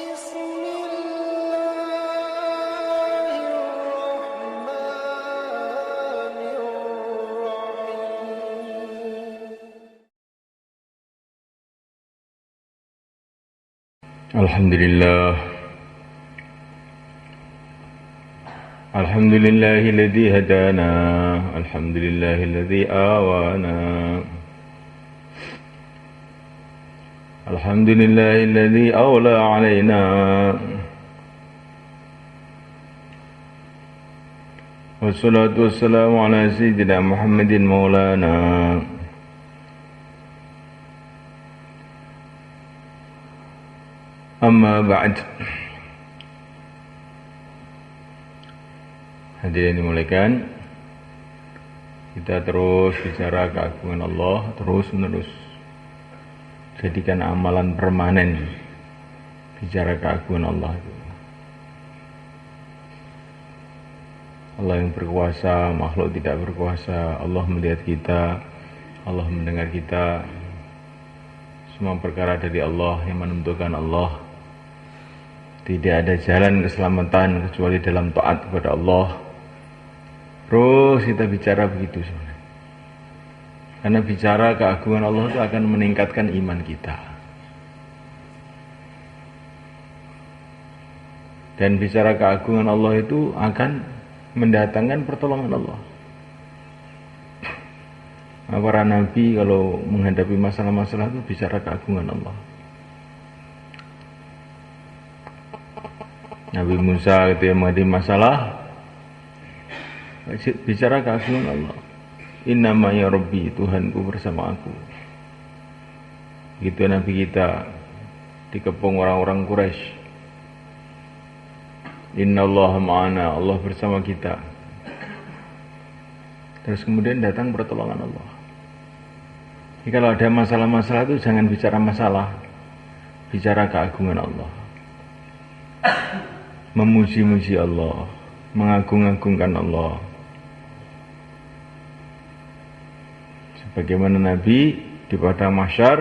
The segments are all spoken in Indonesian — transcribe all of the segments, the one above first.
بسم الله الرحمن الرحيم الحمد لله الحمد لله الذي هدانا الحمد لله الذي آوانا الحمد لله الذي أولى علينا والصلاة والسلام على سيدنا محمد مولانا أما بعد. Hadirin dimuliakan, kita terus bicara keagungan Allah terus menerus. Jadikan amalan permanen bicara keagungan Allah itu. Allah yang berkuasa, makhluk tidak berkuasa. Allah melihat kita, Allah mendengar kita. Semua perkara dari Allah yang menentukan Allah. Tidak ada jalan keselamatan kecuali dalam taat kepada Allah. Terus kita bicara begitu sebenarnya. Karena bicara keagungan Allah itu akan meningkatkan iman kita. Dan bicara keagungan Allah itu akan mendatangkan pertolongan Allah. Para nabi kalau menghadapi masalah-masalah itu bicara keagungan Allah. Nabi Musa ketika menghadapi masalah bicara keagungan Allah. Innama ya Rabbi, Tuhanku bersama aku. Gitu Nabi kita dikepung orang-orang Quraisy. Innallaha ma'ana, Allah bersama kita. Terus kemudian datang pertolongan Allah. Jadi kalau ada masalah-masalah itu jangan bicara masalah, bicara keagungan Allah. Memuji-muji Allah, mengagung-agungkan Allah. Bagaimana Nabi di padang mahsyar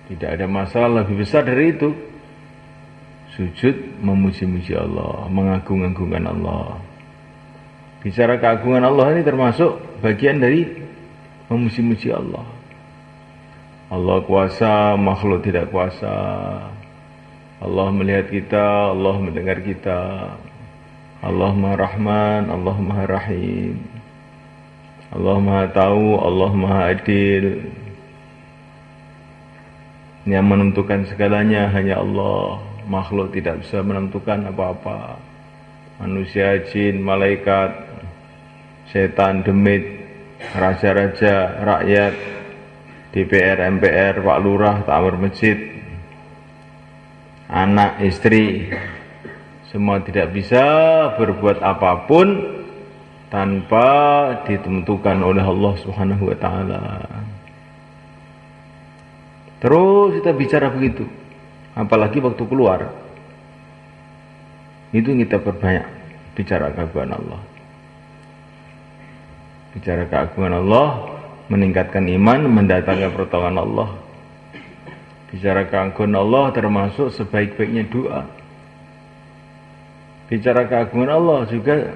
tidak ada masalah lebih besar dari itu. Sujud memuji-muji Allah, mengagung-agungkan Allah. Bicara keagungan Allah ini termasuk bagian dari memuji-muji Allah. Allah kuasa, makhluk tidak kuasa. Allah melihat kita, Allah mendengar kita. Allah Maha Rahman, Allah Maha Rahim. Allah Maha Tahu, Allah Maha Adil. Yang menentukan segalanya hanya Allah. Makhluk tidak bisa menentukan apa-apa. Manusia, jin, malaikat, setan, demit, raja-raja, rakyat, DPR, MPR, Pak Lurah, takmir masjid, anak, istri, semua tidak bisa berbuat apapun tanpa ditentukan oleh Allah Subhanahu wa taala. Terus kita bicara begitu. Apalagi waktu keluar. Itu kita perbanyak bicara keagungan Allah. Bicara keagungan Allah meningkatkan iman, mendatangkan pertolongan Allah. Bicara keagungan Allah termasuk sebaik-baiknya doa. Bicara keagungan Allah juga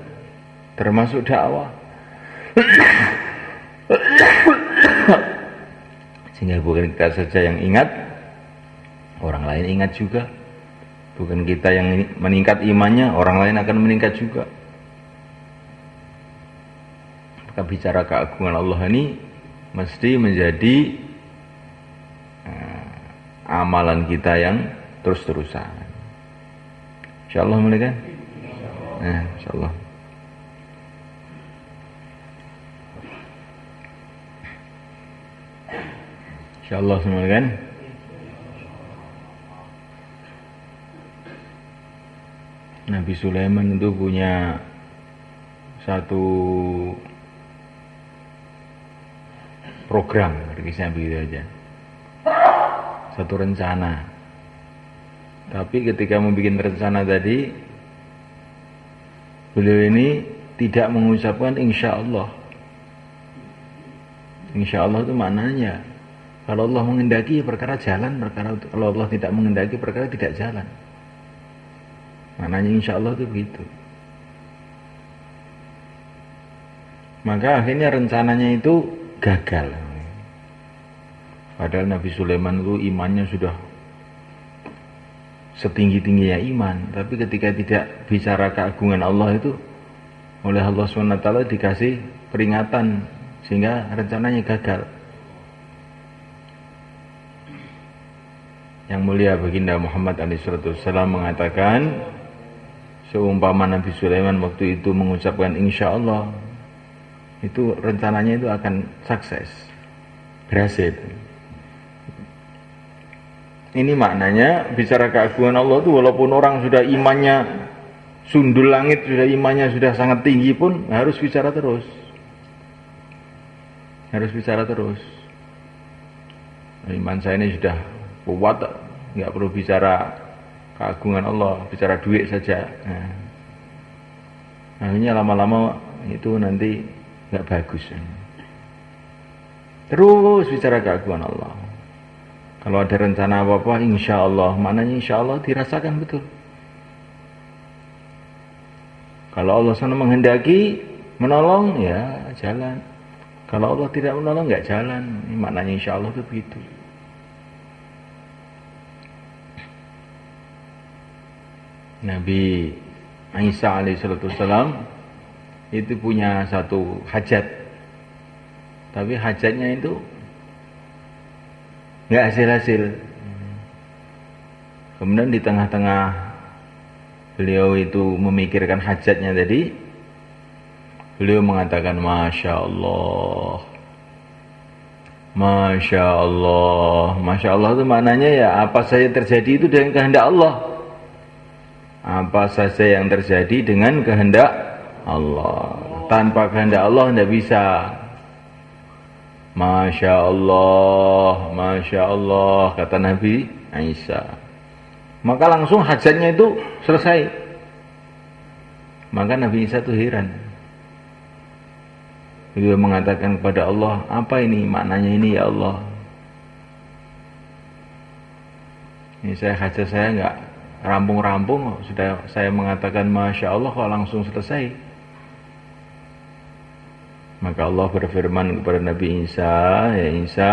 termasuk dakwah. Sehingga bukan kita saja yang ingat, orang lain ingat juga. Bukan kita yang meningkat imannya, orang lain akan meningkat juga. Maka bicara keagungan Allah ini mesti menjadi amalan kita yang terus-terusan. InsyaAllah mulai kan? InsyaAllah. InsyaAllah semua kan? Nabi Sulaiman itu punya satu program, kisah begitu aja. Satu rencana. Tapi ketika membuat rencana tadi, beliau ini tidak mengucapkan insya Allah. Insya Allah itu maknanya Kalau Allah menghendaki perkara jalan, perkara kalau Allah tidak menghendaki perkara tidak jalan. Maknanya insya Allah itu begitu. Maka akhirnya rencananya itu gagal. Padahal Nabi Sulaiman itu imannya sudah setinggi-tingginya iman, tapi ketika tidak bicara keagungan Allah itu oleh Allah SWT dikasih peringatan sehingga rencananya gagal. Yang mulia baginda Muhammad SAW mengatakan, seumpama Nabi Sulaiman waktu itu mengucapkan insya Allah, itu rencananya itu akan sukses, berhasil. Ini maknanya bicara keagungan Allah itu walaupun orang sudah imannya sundul langit, sudah imannya sudah sangat tinggi pun harus bicara terus. Harus bicara terus. Iman saya ini sudah kuat, nggak perlu bicara keagungan Allah, bicara duit saja. Nah, akhirnya lama-lama itu nanti nggak bagus. Terus bicara keagungan Allah. Kalau ada rencana apa-apa, insya Allah. Maknanya insya Allah dirasakan betul. Kalau Allah sana menghendaki menolong, ya jalan. Kalau Allah tidak menolong, nggak jalan. Ini maknanya insya Allah itu begitu. Nabi Isa alaihissalam itu punya satu hajat. Tapi hajatnya itu nggak hasil-hasil. Kemudian di tengah-tengah beliau itu memikirkan hajatnya tadi, beliau mengatakan Masya Allah. Masya Allah. Masya Allah itu maknanya ya apa saja terjadi itu dengan kehendak Allah. Apa saja yang terjadi dengan kehendak Allah. Tanpa kehendak Allah tidak bisa. Masya Allah, kata Nabi Isa. Maka langsung hajatnya itu selesai. Maka Nabi Isa itu heran. Beliau mengatakan kepada Allah, apa ini maknanya ini ya Allah? Ini hajat saya enggak rampung-rampung, sudah saya mengatakan Masya Allah kok langsung selesai. Maka Allah berfirman kepada Nabi Isa, ya Isa,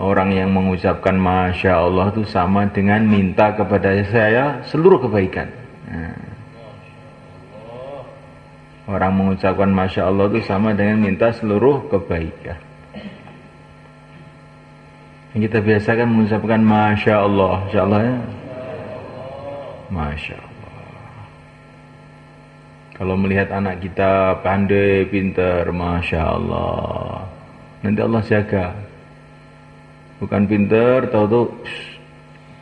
orang yang mengucapkan Masya Allah itu sama dengan minta kepada saya seluruh kebaikan. Nah, orang mengucapkan Masya Allah itu sama dengan minta seluruh kebaikan. Yang kita biasakan mengucapkan Masya Allah, Insya Allah ya. Masya Allah. Kalau melihat anak kita pandai, pintar, Masya Allah, nanti Allah jaga. Bukan pintar, tahu-tahu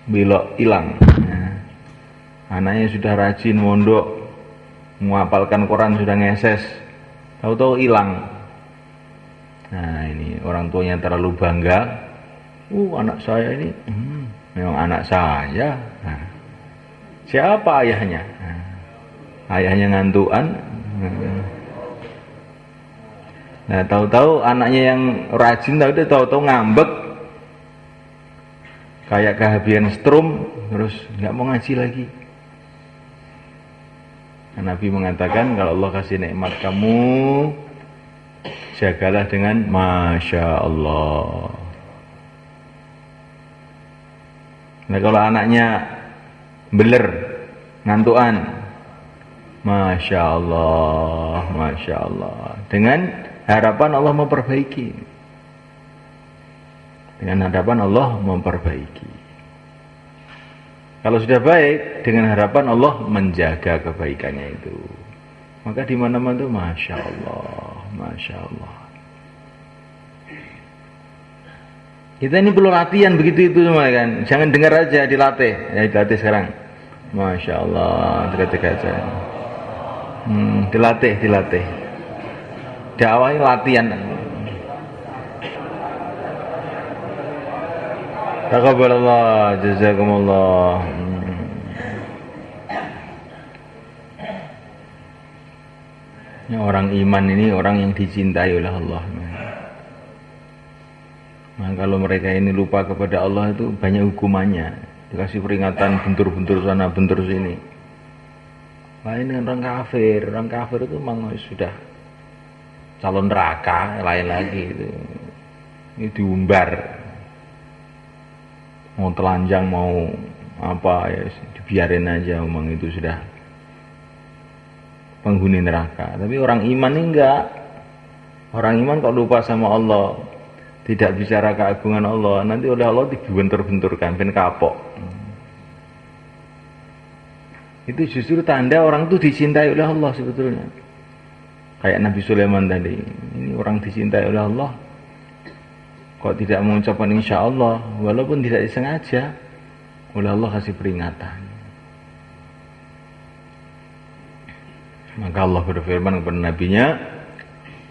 belok hilang. Nah, anaknya sudah rajin mondok, menghafalkan Quran sudah ngeses, tahu-tahu hilang. Nah ini orang tuanya terlalu bangga. Anak saya ini memang anak saya. Nah, siapa ayahnya? Nah, ayahnya ngantuan. Nah, tahu-tahu anaknya yang rajin tahu-tahu ngambek. Kayak kehabisan strum, terus nggak mau ngaji lagi. Nah, Nabi mengatakan kalau Allah kasih nikmat kamu, jagalah dengan Masya Allah. Nah, kalau anaknya beler, ngantuan, Masya Allah, Masya Allah. Dengan harapan Allah memperbaiki. Dengan harapan Allah memperbaiki. Kalau sudah baik, dengan harapan Allah menjaga kebaikannya itu. Maka di mana-mana itu Masya Allah, Masya Allah. Kita ini perlu latihan begitu itu semua kan. Jangan dengar aja, dilatih. Ya dilatih sekarang. Masya Allah, dilatih aja. Dilatih. Dakwahnya latihan. Taqabbalallah, jazakumullah. Ini orang iman ini orang yang dicintai oleh Allah. Nah, kalau mereka ini lupa kepada Allah itu banyak hukumannya. Dikasih peringatan bentur-bentur sana, bentur sini. Lain dengan orang kafir. Orang kafir itu memang sudah calon neraka, lain lagi itu. Ini diumbar. Mau telanjang, mau apa ya, dibiarin aja, memang itu sudah penghuni neraka. Tapi orang iman ini enggak. Orang iman kok lupa sama Allah, tidak bicara keagungan Allah, nanti oleh Allah dibentur-benturkan, ben kapok. Itu justru tanda orang itu dicintai oleh Allah sebetulnya. Kayak Nabi Sulaiman tadi, ini orang dicintai oleh Allah, kok tidak mengucapkan insya Allah, walaupun tidak disengaja, oleh Allah kasih peringatan. Maka Allah berfirman kepada nabinya,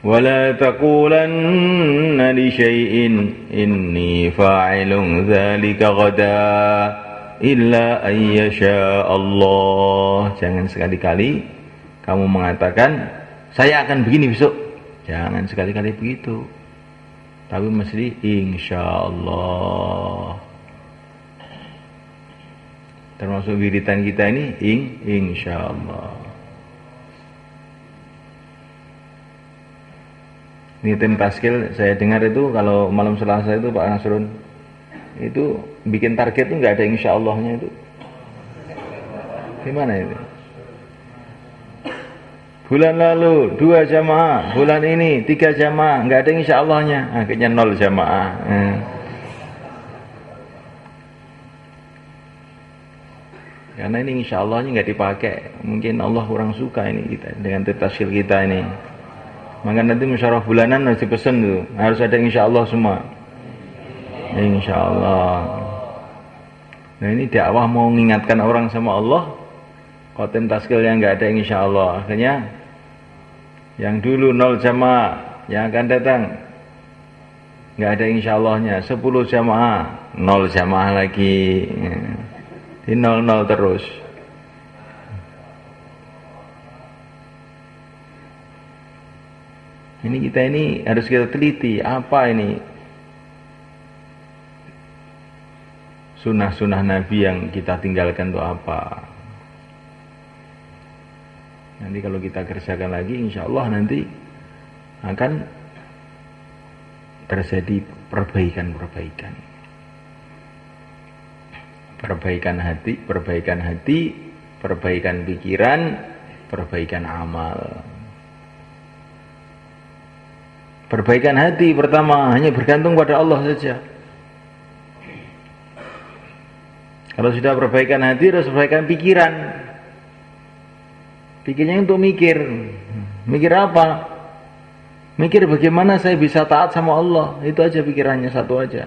"Wala taqulanna li syai'in inni fa'ilun dzalika ghada illa an yasha Allah." Jangan sekali-kali kamu mengatakan saya akan begini besok. Jangan sekali-kali begitu. Tapi mesti insyaallah. Termasuk wiridan kita ini insyaallah. Ini tim taskil saya dengar itu kalau malam Selasa itu Pak Nasrun itu bikin target itu nggak ada insya Allahnya itu. Gimana itu? Bulan lalu 2 jamaah, bulan ini 3 jamaah, nggak ada insya Allahnya, akhirnya 0 jamaah. Karena ini insya Allahnya nggak dipakai, mungkin Allah kurang suka ini kita dengan tim taskil kita ini. Maka nanti musyawarah bulanan harus dipesan tuh, harus ada insya Allah semua. Insya Allah. Nah ini dakwah mau mengingatkan orang sama Allah, kok tim taskil yang nggak ada insya Allah. Akhirnya yang dulu 0 jamaah, yang akan datang nggak ada insya Allahnya, 10 jamaah, 0 jamaah lagi, di 0-0 terus. Ini kita ini harus kita teliti, apa ini sunnah-sunnah Nabi yang kita tinggalkan itu apa. Nanti kalau kita kerjakan lagi, insya Allah nanti akan terjadi perbaikan-perbaikan. Perbaikan hati, perbaikan pikiran, perbaikan amal. Perbaikan hati pertama hanya bergantung pada Allah saja. Kalau sudah perbaikan hati, harus perbaikan pikiran. Pikirnya untuk mikir. Mikir apa? Mikir bagaimana saya bisa taat sama Allah. Itu aja pikirannya, satu aja.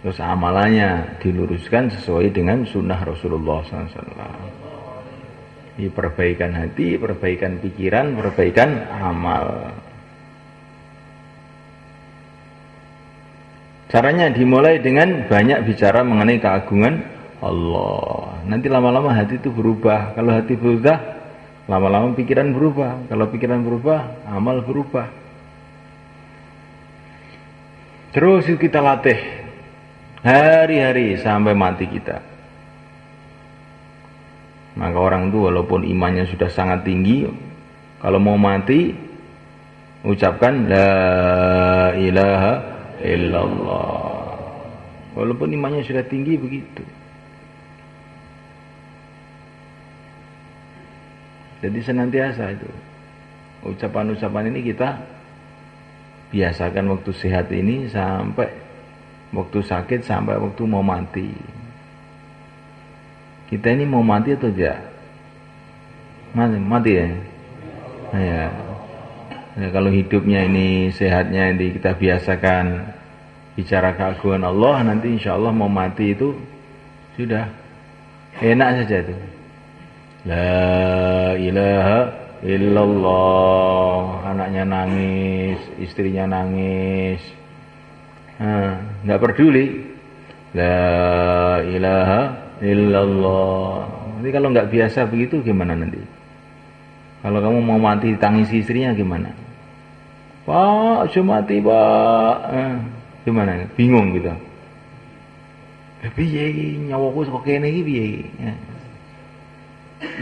Terus amalannya diluruskan sesuai dengan sunnah Rasulullah SAW. Ini perbaikan hati, perbaikan pikiran, perbaikan amal. Caranya dimulai dengan banyak bicara mengenai keagungan Allah. Nanti lama-lama hati itu berubah. Kalau hati berubah, lama-lama pikiran berubah. Kalau pikiran berubah, amal berubah. Terus kita latih hari-hari sampai mati kita. Maka orang itu walaupun imannya sudah sangat tinggi, kalau mau mati ucapkan la ilaha illallah. Walaupun imannya sudah tinggi begitu. Jadi senantiasa itu ucapan-ucapan ini kita biasakan waktu sehat ini sampai waktu sakit, sampai waktu mau mati. Kita ini mau mati atau tidak? Mati ya? Ya. Ya, kalau hidupnya ini sehatnya ini kita biasakan bicara keagungan Allah, nanti insya Allah mau mati itu sudah enak saja itu. La ilaha illallah, anaknya nangis, istrinya nangis, nggak peduli. La ilaha illallah. Nanti kalau nggak biasa begitu gimana nanti? Kalau kamu mau mati tangisi istrinya gimana? Pak, aja mati Pak. Gimana? Bingung gitu. Piye iki nyawaku kok kene iki piye?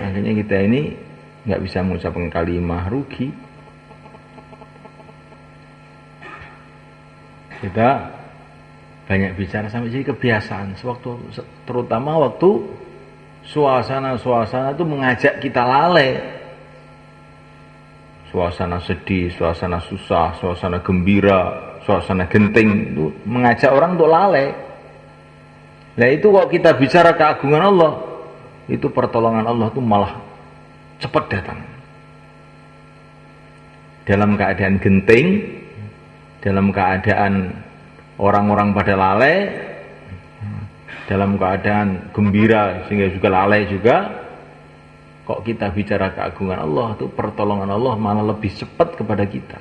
Akhirnya kita ini nggak bisa mengucapkan kalimah rugi. Kita banyak bicara sampai jadi kebiasaan. Terutama waktu suasana-suasana itu mengajak kita lalai. Suasana sedih, suasana susah, suasana gembira, suasana genting itu mengajak orang untuk lalai. Nah itu kalau kita bicara keagungan Allah, itu pertolongan Allah itu malah cepat datang. Dalam keadaan genting, dalam keadaan orang-orang pada lalai, dalam keadaan gembira sehingga juga lalai juga, kok kita bicara keagungan Allah itu pertolongan Allah malah lebih cepat kepada kita.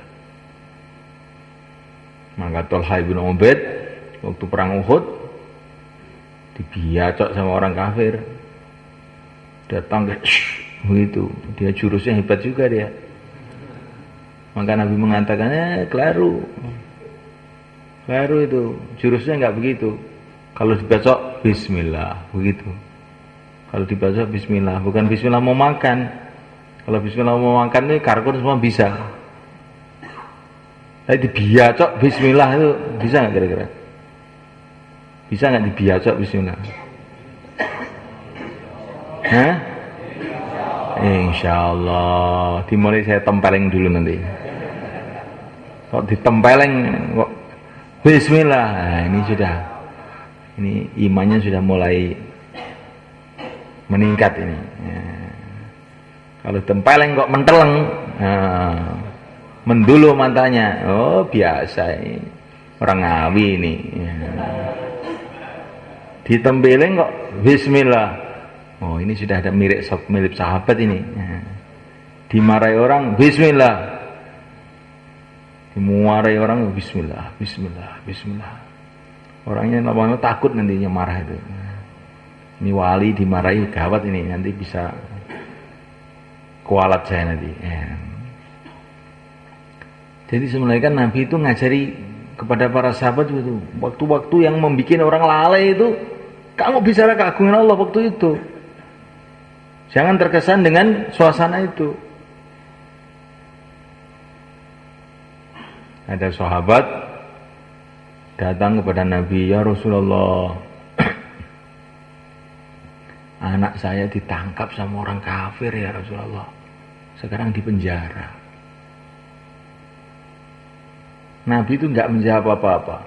Maka Thalha bin Ubaid waktu perang Uhud dibiacok sama orang kafir, datang ke begitu, dia jurusnya hebat juga dia. Maka Nabi mengatakannya keliru itu jurusnya nggak begitu. Kalau dibacok Bismillah begitu. Kalau dibaca Bismillah, bukan Bismillah mau makan. Kalau Bismillah mau makan ini karkun semua bisa. Tapi dibiacok Bismillah itu bisa nggak kira-kira? Bisa nggak dibiacok Bismillah? Hah? Insyaallah. Dimulai saya tempeleng dulu nanti. Kok ditempeleng kok Bismillah, nah, ini sudah. Ini imannya sudah mulai meningkat ini. Ya. Kalau tempeleng kok menteleng, mendulu matanya. Oh biasa ini orang Ngawi ini. Ya. Ditempeleng kok Bismillah. Oh ini sudah ada mirip sahabat ini. Ya. Dimarahi orang Bismillah. Dimarahi orang Bismillah, Bismillah, Bismillah. Orangnya lama-lama takut nantinya marah itu. Ini wali dimarahi gawat ini, nanti bisa kualat saya nanti. Ya. Jadi sebenarnya kan Nabi itu ngajari kepada para sahabat itu waktu-waktu yang membuat orang lalai itu, kamu bicara keagungan Allah waktu itu. Jangan terkesan dengan suasana itu. Ada sahabat datang kepada Nabi, ya Rasulullah, anak saya ditangkap sama orang kafir ya Rasulullah, sekarang di penjara. Nabi itu enggak menjawab apa-apa,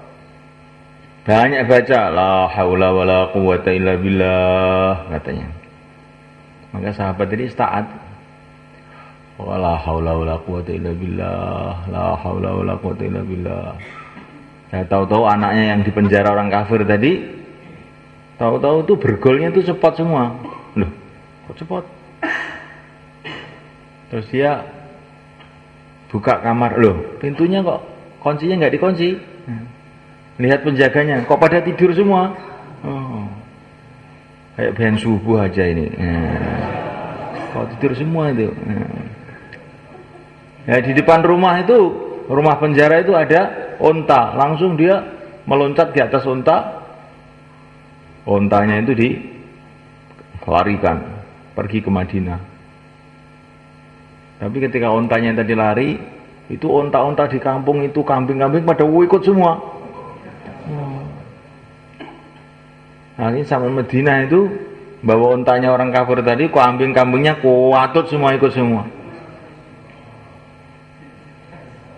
banyak baca la haula wala quwata illa billah katanya. Maka sahabat ini taat. La haula wala quwata illa billah, la haula wala quwata illa billah. Ya tahu-tahu anaknya yang dipenjara orang kafir tadi, tahu-tahu tuh bergolnya tuh cepat semua. Loh, kok cepat? Terus dia buka kamar, loh, pintunya kok kuncinya nggak dikunci. Lihat penjaganya, kok pada tidur semua? Oh. Kayak bayan subuh aja ini. Kok tidur semua itu? Ya di depan rumah itu, rumah penjara itu ada onta, langsung dia meloncat di atas onta. Ontanya itu dilarikan pergi ke Madinah. Tapi ketika ontanya tadi lari, itu onta-onta di kampung itu, kambing-kambing pada ikut semua. Nah, ini sampai Madinah itu bawa ontanya orang kafir tadi, kambing-kambingnya kuatut semua ikut semua.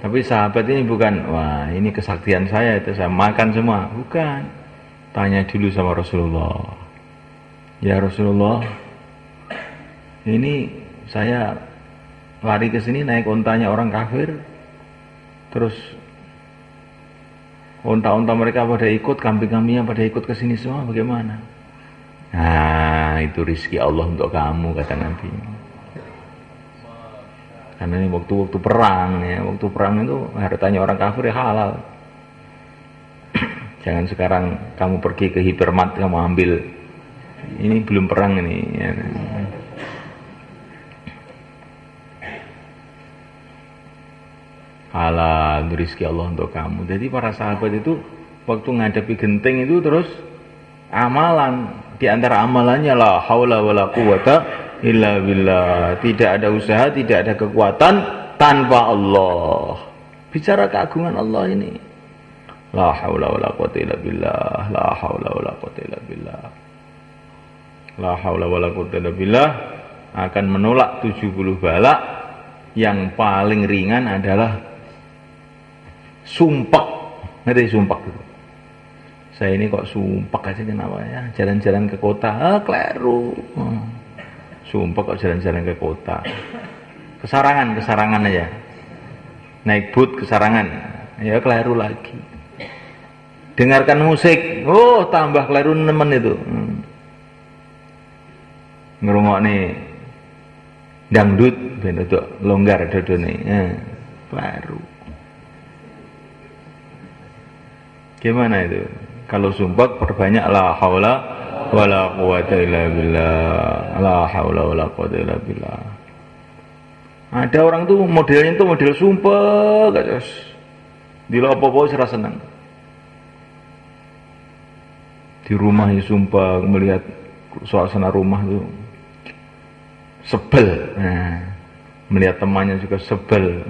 Tapi sahabat ini bukan, wah ini kesaktian saya itu saya makan semua, bukan. Tanya dulu sama Rasulullah. Ya Rasulullah, ini saya lari ke sini naik ontanya orang kafir, terus onta-onta mereka pada ikut, kambing-kambingnya pada ikut ke sini semua, bagaimana? Nah, itu rizki Allah untuk kamu, kata Nabi. Karena ini waktu perang ya, waktu perang itu hartanya orang kafir ya halal. Jangan sekarang kamu pergi ke hipermat kamu ambil. Ini belum perang ini. Ya. halal, rezeki Allah untuk kamu. Jadi para sahabat itu waktu ngadepi genting itu terus amalan, di antara amalannya la haula wala quwata illa billah. Tidak ada usaha, tidak ada kekuatan tanpa Allah. Bicara keagungan Allah ini. La haula wala quwata illa billah, la haula wala quwata illa billah. La haula wala quwata illa billah akan menolak 70 bala. Yang paling ringan adalah sumpek. Ngerti sumpek itu? Saya ini kok sumpek aja kenapa ya? Jalan-jalan ke kota, kleru. Sumpek kok jalan-jalan ke kota. Kesarangan aja. Naik boot kesarangan. Ya kleru lagi. Dengarkan musik, tambah kleru nemen itu. Ngerungokne dangdut ben untuk longgar dodone. Kleru. Gimana itu? Kalau sumpah perbanyak la haula wala quwata illa billah. La haula wala quwata illa billah. Ada orang tuh modelnya tuh model sumpah guys. Di apa-apa ora seneng. Di rumah ya sumpah melihat suasana rumah tuh sebel. Melihat temannya juga sebel.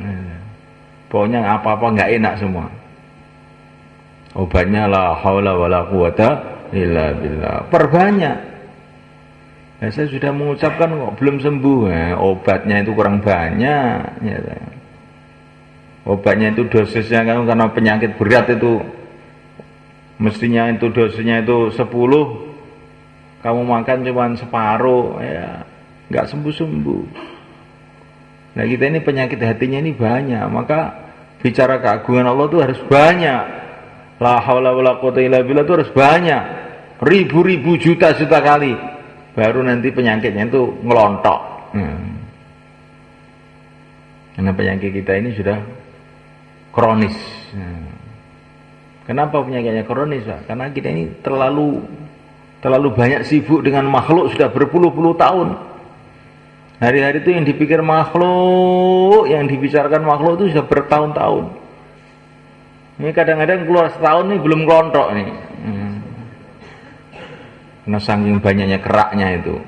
Pokoknya apa-apa enggak enak semua. Obatnya la haula wala quwata illa billah. Perbanyak. Ya, saya sudah mengucapkan kok belum sembuh. Obatnya itu kurang banyak. Ya. Obatnya itu dosisnya kan karena penyakit berat itu mestinya itu dosisnya itu 10. Kamu makan cuma separuh, ya nggak sembuh-sembuh. Nah kita ini penyakit hatinya ini banyak. Maka bicara keagungan Allah itu harus banyak. La haula wala quwata illa billah itu harus banyak, ribu-ribu juta-juta kali baru nanti penyakitnya itu ngelontok. Karena penyakit kita ini sudah kronis. Kenapa penyakitnya kronis, Pak? Karena kita ini terlalu banyak sibuk dengan makhluk sudah berpuluh-puluh tahun. Hari-hari itu yang dipikir makhluk, yang dibicarakan makhluk itu sudah bertahun-tahun. Ini kadang-kadang keluar setahun nih belum kelontok nih. Karena saking banyaknya keraknya itu.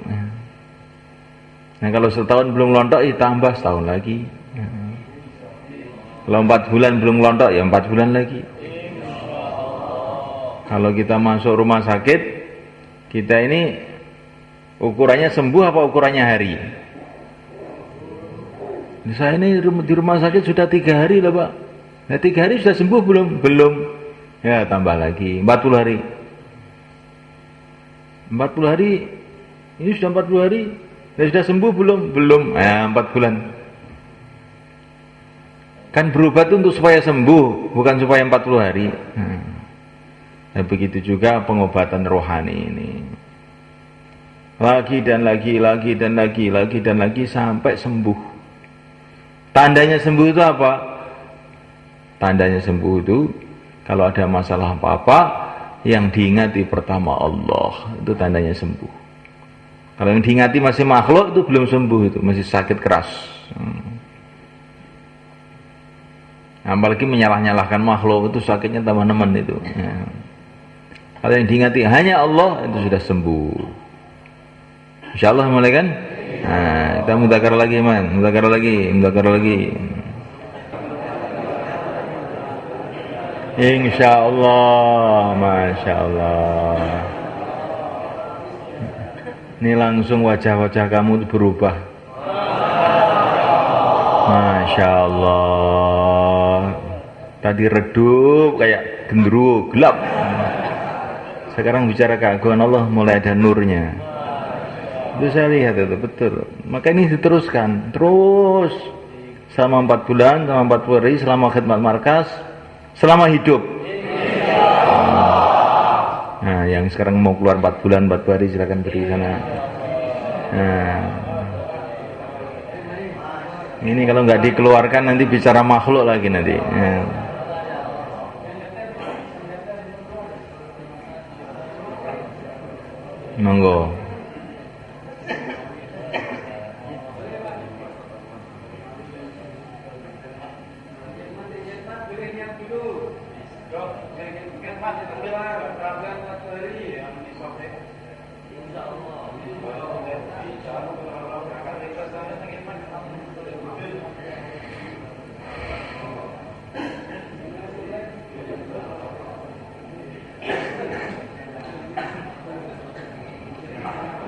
Nah kalau setahun belum kelontok, tambah setahun lagi. Kalau 4 bulan belum kelontok, ya 4 bulan lagi. Kalau kita masuk rumah sakit, kita ini ukurannya sembuh apa ukurannya hari? Saya ini di rumah sakit sudah 3 hari lah Pak. Nah 3 hari sudah sembuh belum? Belum. Ya tambah lagi 40 hari. 40 hari. Ini sudah 40 hari. Ya, sudah sembuh belum? Belum. 4 bulan. Kan berobat untuk supaya sembuh, bukan supaya 40 hari. Nah begitu juga pengobatan rohani ini. Lagi dan lagi sampai sembuh. Tandanya sembuh itu apa? Tandanya sembuh itu kalau ada masalah apa-apa yang diingati pertama Allah, itu tandanya sembuh. Kalau yang diingati masih makhluk itu belum sembuh, itu masih sakit keras. Apalagi menyalah-nyalahkan makhluk itu sakitnya tambah nemen itu. Kalau yang diingati hanya Allah itu sudah sembuh. Insyaallah mulai kan? Nah, kita mudzakarah lagi man, mudzakarah lagi. Insyaallah, Masya Allah. Ini langsung wajah-wajah kamu berubah. Masya Allah. Tadi redup kayak genderuwo, gelap. Sekarang bicara keagungan Allah mulai ada nurnya. Itu saya lihat itu betul. Maka ini diteruskan terus selama 4 bulan, selama 40 hari, selama khidmat markas, selama hidup. Nah, yang sekarang mau keluar 4 bulan, 40 hari silakan beri sana. Nah, ini kalau nggak dikeluarkan nanti bicara makhluk lagi nanti. Monggo.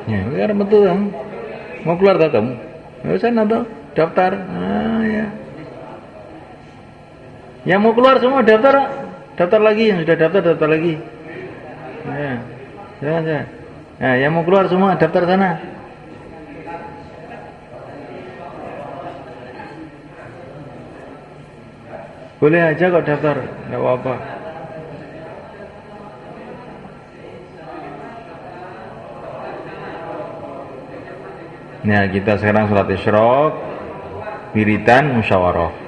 Ya, biar betul kan. Mau keluar tak kamu? Ya, sana tuh daftar. Ah ya. Yang mau keluar semua daftar, daftar lagi. Yang sudah daftar lagi. Ya, jangan. Nah, yang mau keluar semua daftar sana. Boleh aja kok daftar, nggak apa-apa. Nah, kita sekarang sholat isyraq, wiridan, musyawarah.